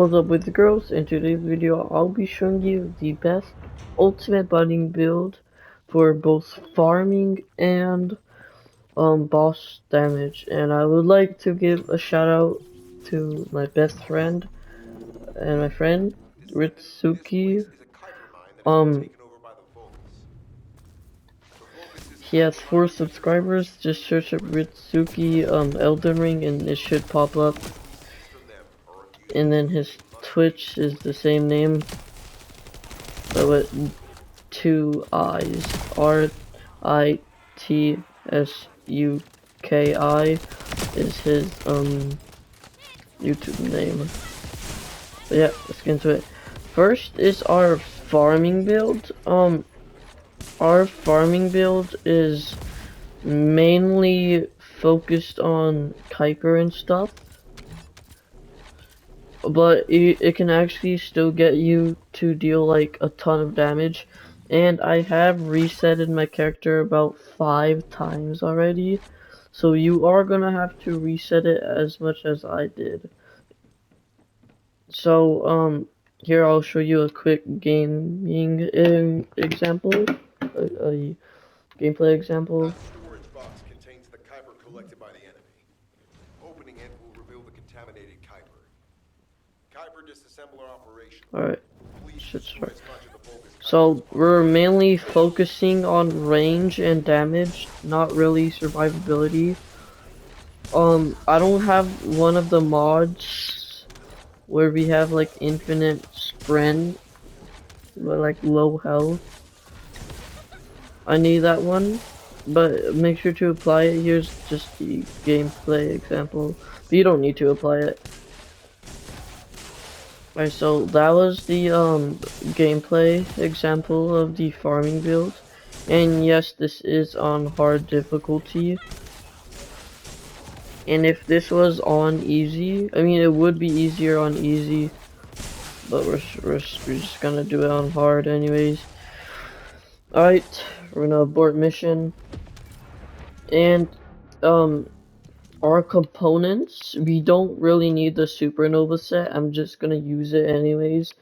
What's up with the girls? In today's video I'll be showing you the best ultimate budding build for both farming and boss damage, and I would like to give a shout out to my best friend and my friend Ritsuki. Um he has 4 subscribers. Just search up Ritsuki Elden Ring and it should pop up, and then his Twitch is the same name but with 2 I's. Ritsuki is his YouTube name. But yeah, let's get into it. First is our farming build. Our farming build is mainly focused on Kuiper and stuff, but it can actually still get you to deal like a ton of damage. And I have resetted my character about 5 times already, so you are gonna have to reset it as much as I did. So here I'll show you a quick gaming example, a gameplay example. That storage box contains the Kuiper collected by the enemy. Opening it will reveal the contaminated Kuiper. Kuiper disassembler operation. Alright, Please should destroy start. as much of the focus So we're mainly focusing on range and damage, not really survivability. I don't have one of the mods where we have like infinite sprint, but like low health. I need that one, but make sure to apply it. Here's just the gameplay example, but you don't need to apply it. Alright, so that was the gameplay example of the farming build, and yes, this is on hard difficulty. And if this was on easy, I mean it would be easier on easy, but we're just gonna do it on hard anyways. Alright, we're gonna abort mission. And our components, we don't really need the supernova set. I'm just gonna use it anyways.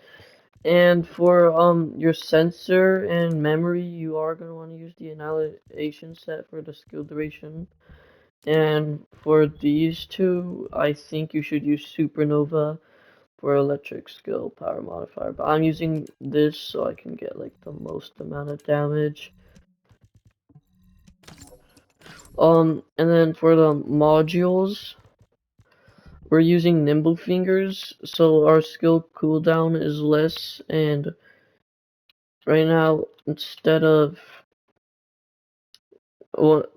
And for your sensor and memory, you are gonna want to use the annihilation set for the skill duration. And for these two, I think you should use supernova for electric skill power modifier. But I'm using this so I can get like the most amount of damage. And then for the modules, we're using nimble fingers, so our skill cooldown is less, and right now instead of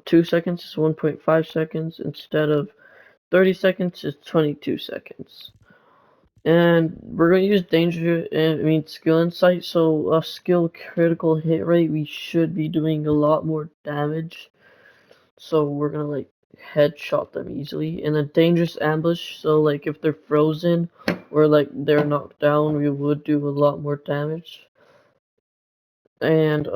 2 seconds is 1.5 seconds, instead of 30 seconds is 22 seconds. And we're gonna use danger, skill insight, so a skill critical hit rate, we should be doing a lot more damage. So we're gonna like headshot them easily. And then dangerous ambush, so like if they're frozen or like they're knocked down, we would do a lot more damage. And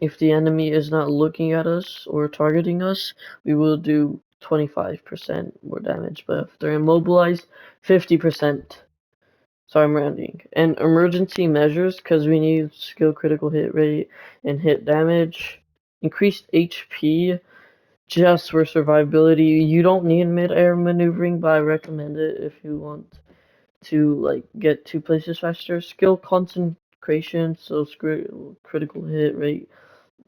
if the enemy is not looking at us or targeting us, we will do 25% more damage. But if they're immobilized, 50%. So I'm rounding. And emergency measures, because we need skill critical hit rate and hit damage. Increased HP, just for survivability. You don't need mid-air maneuvering, but I recommend it if you want to like get to places faster. Skill concentration, so critical hit rate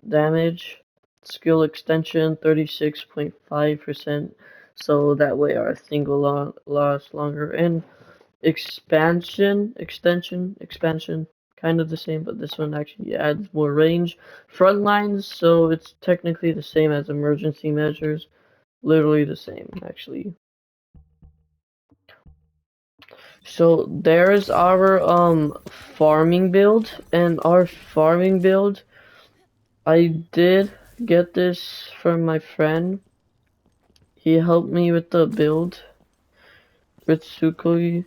damage. Skill extension, 36.5%, so that way our thing will last longer. And expansion, expansion, kind of the same, but this one actually adds more range. Front lines, so it's technically the same as emergency measures, literally the same actually. So there's our farming build, and our farming build, I did get this from my friend. He helped me with the build, Ritsuki.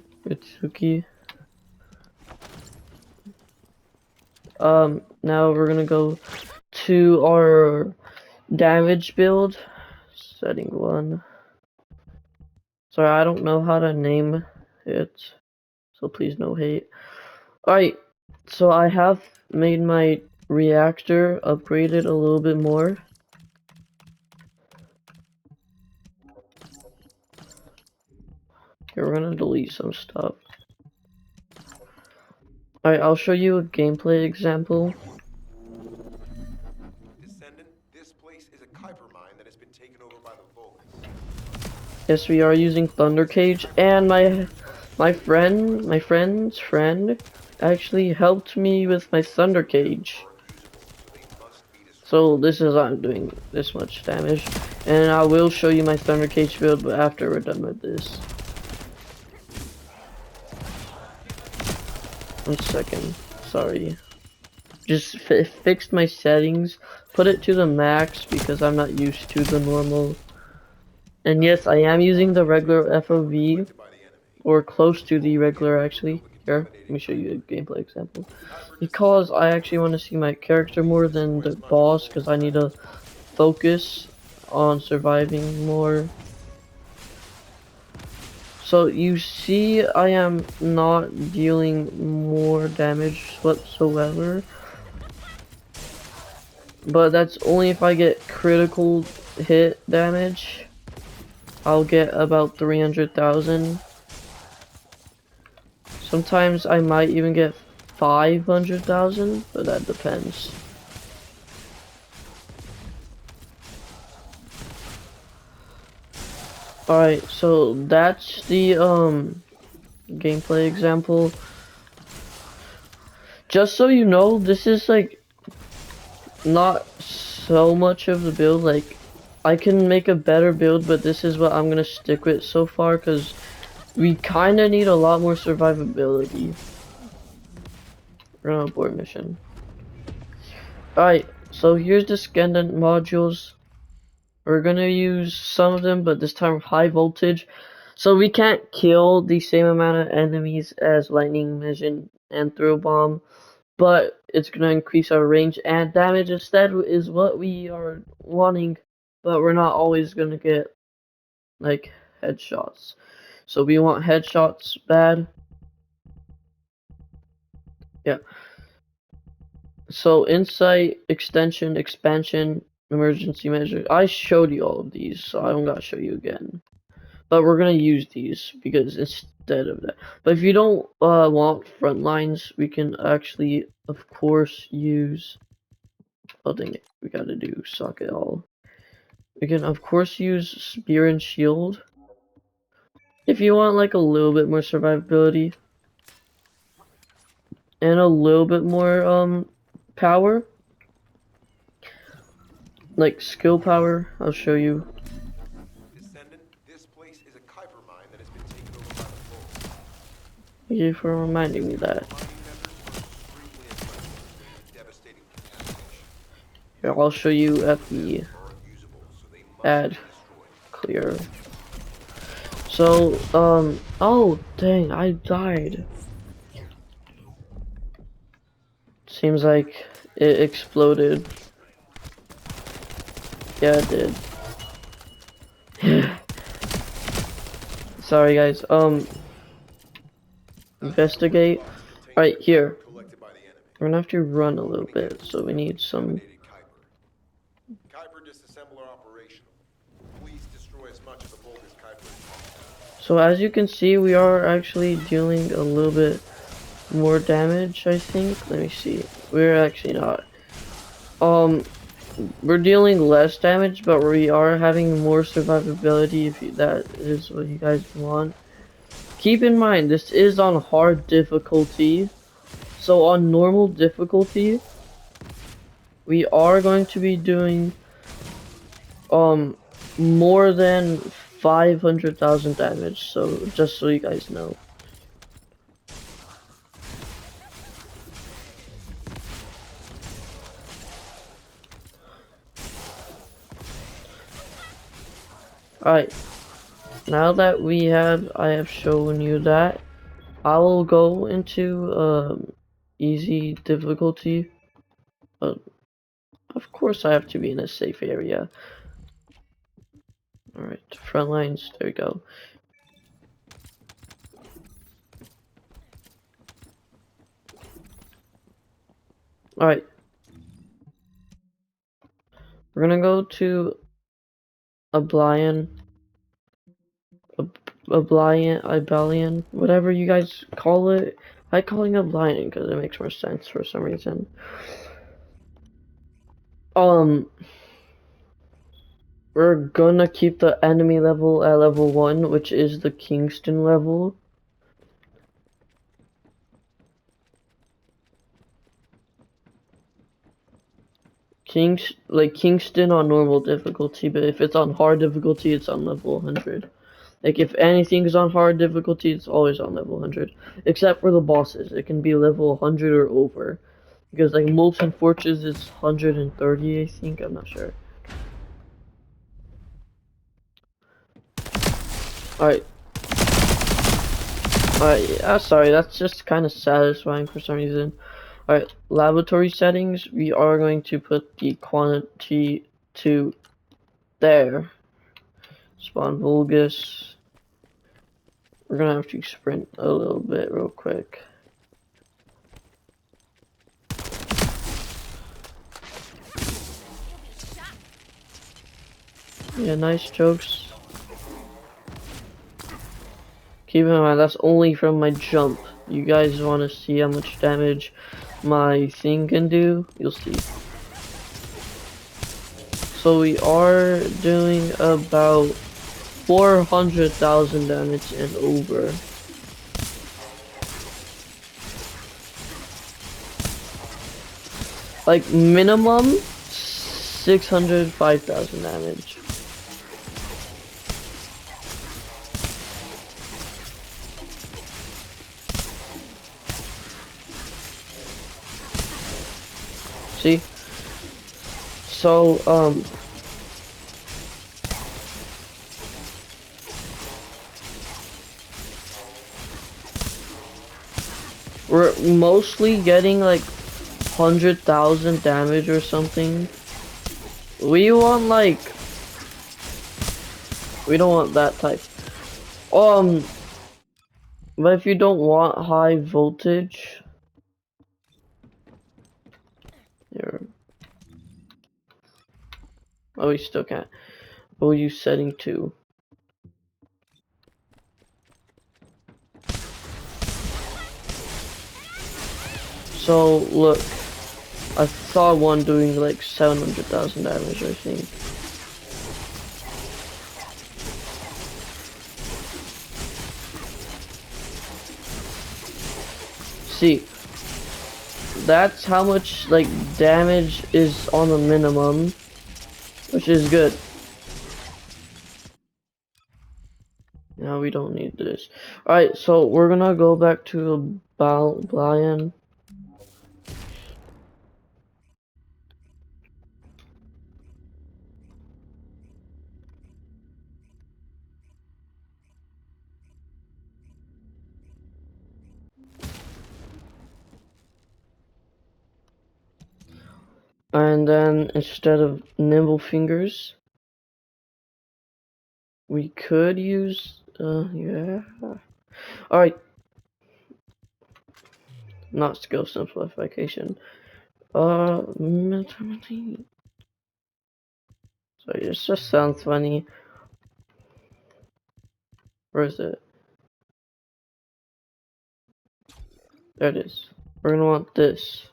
Now we're gonna go to our damage build, setting 1. Sorry, I don't know how to name it. so please no hate. Alright, so I have made my reactor upgraded a little bit more. Here, we're gonna delete some stuff. Alright, I'll show you a gameplay example. Descendant, this place is a Kuiper mine that has been taken over by the Vulcans. Yes, we are using Thunder Cage, and my friend's friend actually helped me with my Thunder Cage. So this is I'm doing this much damage, and I will show you my Thunder Cage build, but after we're done with this. 1 second, sorry. Just fixed my settings, put it to the max because I'm not used to the normal. And yes, I am using the regular FOV, or close to the regular actually. Here, let me show you a gameplay example. Because I actually want to see my character more than the boss, because I need to focus on surviving more. So you see I am not dealing more damage whatsoever. But that's only if I get critical hit damage. I'll get about 300,000. Sometimes I might even get 500,000, but that depends. Alright, so that's the gameplay example. Just so you know, this is like not so much of the build. Like, I can make a better build, but this is what I'm gonna stick with so far because we kind of need a lot more survivability. We're on a board mission. Alright, so here's the Descendant modules. We're gonna use some of them, but this time high voltage. So we can't kill the same amount of enemies as Lightning Mission and Throw Bomb, but it's gonna increase our range and damage instead is what we are wanting, but we're not always gonna get like headshots. So we want headshots bad. Yeah. So insight, extension, expansion, emergency measure. I showed you all of these, so I don't gotta show you again. But we're gonna use these because instead of that. But if you don't want front lines, we can actually, of course, use. Oh dang it, we gotta do suck it all. We can of course use spear and shield. If you want like a little bit more survivability and a little bit more power. Like skill power, I'll show you. Descendant, this place is a Kuiper mine that has been taken over by the Vulcans. Thank you for reminding me that. Here, I'll show you at the ad clear. So, oh dang, I died. Seems like it exploded. Yeah, it did. Sorry guys, investigate. Right here. We're gonna have to run a little bit, so we need some. Kuiper disassembler operational. Please destroy as much of the bulk as Kuiper as possible. So as you can see, we are actually dealing a little bit more damage, I think. Let me see. We're actually not. We're dealing less damage, but we are having more survivability if that is what you guys want. Keep in mind, this is on hard difficulty. So on normal difficulty, we are going to be doing more than 500,000 damage. So just so you guys know. Alright, now that I have shown you that, I will go into easy difficulty. But of course I have to be in a safe area. Alright, front lines, there we go. Alright. We're gonna go to Oblivion. Oblivion, whatever you guys call it. I calling it Oblivion because it makes more sense for some reason. We're gonna keep the enemy level at level 1, which is the Kingston level. Kingston on normal difficulty, but if it's on hard difficulty, it's on level 100. Like, if anything is on hard difficulty, it's always on level 100. Except for the bosses, it can be level 100 or over. Because, like, Molten Fortress is 130, I think, I'm not sure. Alright. Alright, yeah, sorry, that's just kind of satisfying for some reason. Alright, laboratory settings, we are going to put the quantity to there. Spawn Vulgus. We're gonna have to sprint a little bit real quick. Yeah, nice jokes. Keep in mind, that's only from my jump. You guys want to see how much damage my thing can do? You'll see. So we are doing about 400,000 damage and over. Like minimum 605,000 damage. See? So, we're mostly getting like 100,000 damage or something. We want like, we don't want that type. But if you don't want high voltage, here. Oh, we still can't. We'll use setting 2. So look, I saw one doing like 700,000 damage, I think. See, that's how much like damage is on the minimum, which is good. Now we don't need this. Alright, so we're gonna go back to Brian. And then instead of nimble fingers, we could use yeah. Alright. Not skill simplification. Sorry, it just sounds funny. Where is it? There it is. We're gonna want this.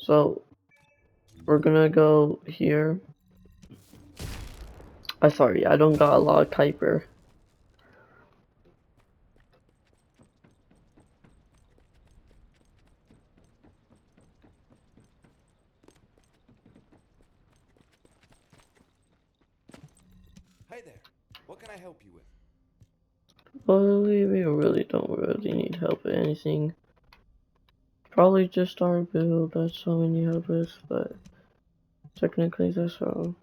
So we're gonna go here. Sorry, I don't got a lot of Kuiper. Hey there. What can I help you with? Well, we really don't really need help with anything. Probably just our build, that's all we need help with, but technically that's all.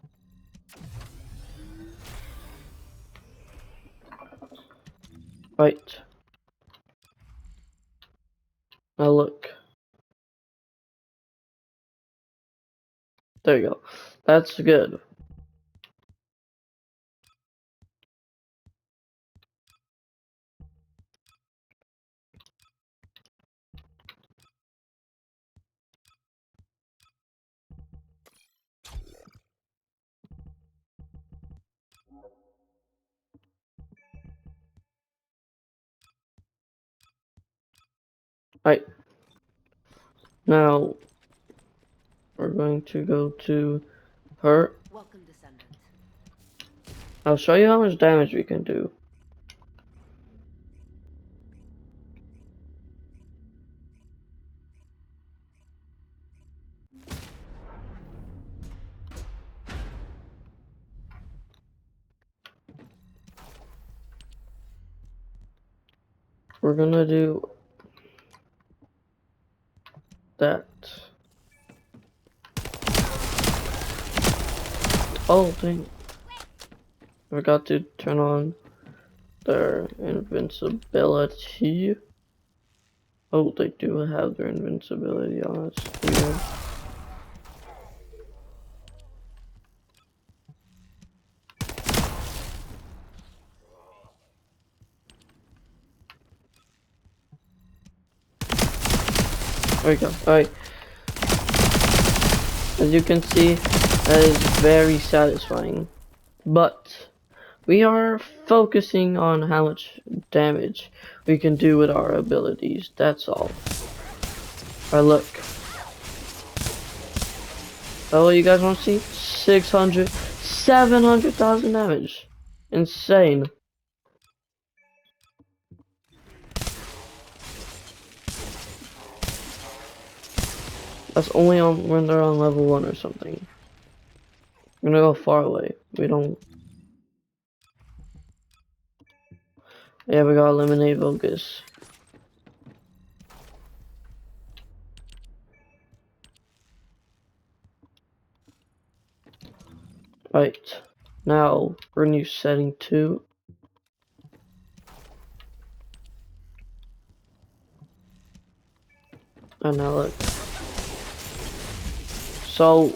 Right. Now look. There you go. That's good. Alright. Now, we're going to go to her. Welcome, Descendant. I'll show you how much damage we can do. We're gonna do that. Oh, dang. Forgot to turn on their invincibility. Oh, they do have their invincibility on. That's weird. There we go. Alright. As you can see, that is very satisfying. But we are focusing on how much damage we can do with our abilities. That's all. Alright, look. Oh, you guys want to see? 600, 700,000 damage. Insane. That's only on when they're on level 1 or something. I'm gonna go far away. We don't. Yeah, we gotta eliminate Vogus. Right. Now, we're gonna use setting 2. And now look. So,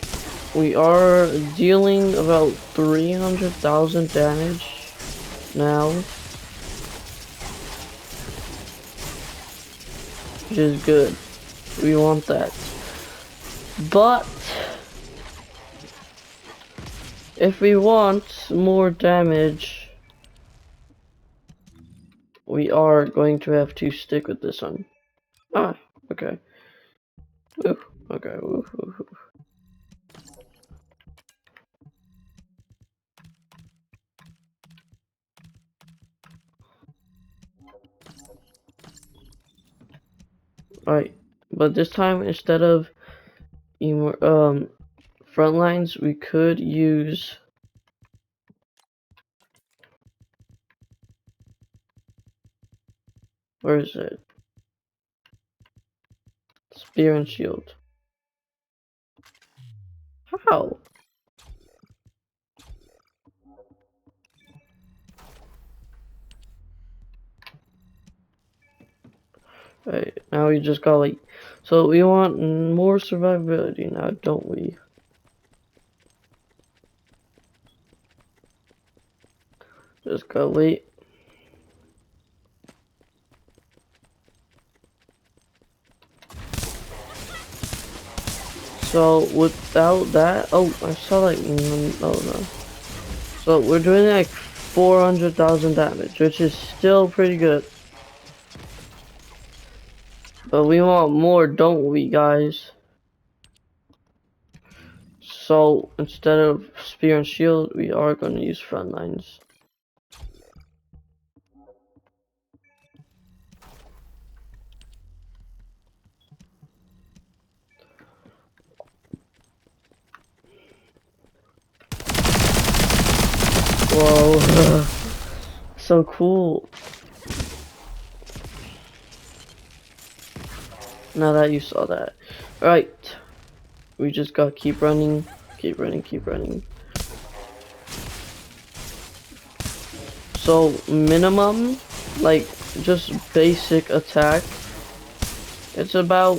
we are dealing about 300,000 damage now. Which is good. We want that. But if we want more damage, we are going to have to stick with this one. Ah, okay. Ooh, okay. Ooh, ooh, ooh. Alright, but this time instead of front lines, we could use where is it? Spear and shield. How? Right, now we just got like, so we want more survivability now, don't we? Just gotta wait. So without that, oh, I saw like, oh no. So we're doing like 400,000 damage, which is still pretty good. But we want more, don't we, guys? So instead of spear and shield, we are going to use front lines. Whoa, so cool. Now that you saw that. Right, we just gotta keep running, keep running, keep running. So minimum, like just basic attack, it's about,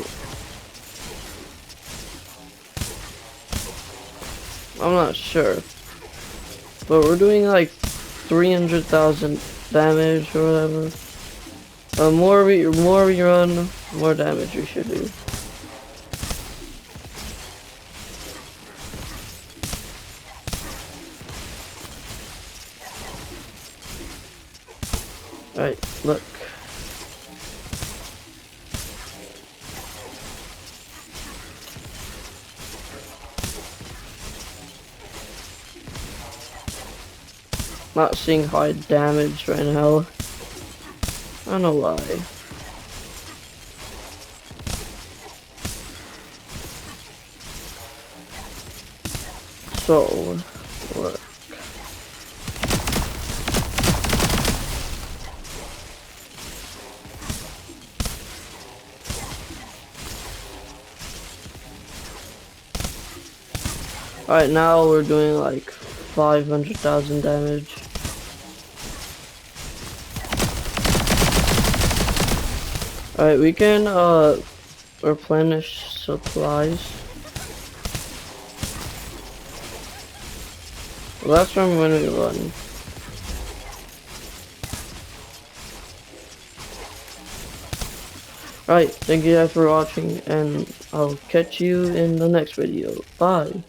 I'm not sure, but we're doing like 300,000 damage or whatever. More we run, more damage we should do. Alright, look. not seeing high damage right now. I don't know why. So, what? Alright, now we're doing like 500,000 damage. Alright, we can replenish supplies. Well, that's from when we run. Alright, thank you guys for watching, and I'll catch you in the next video. Bye.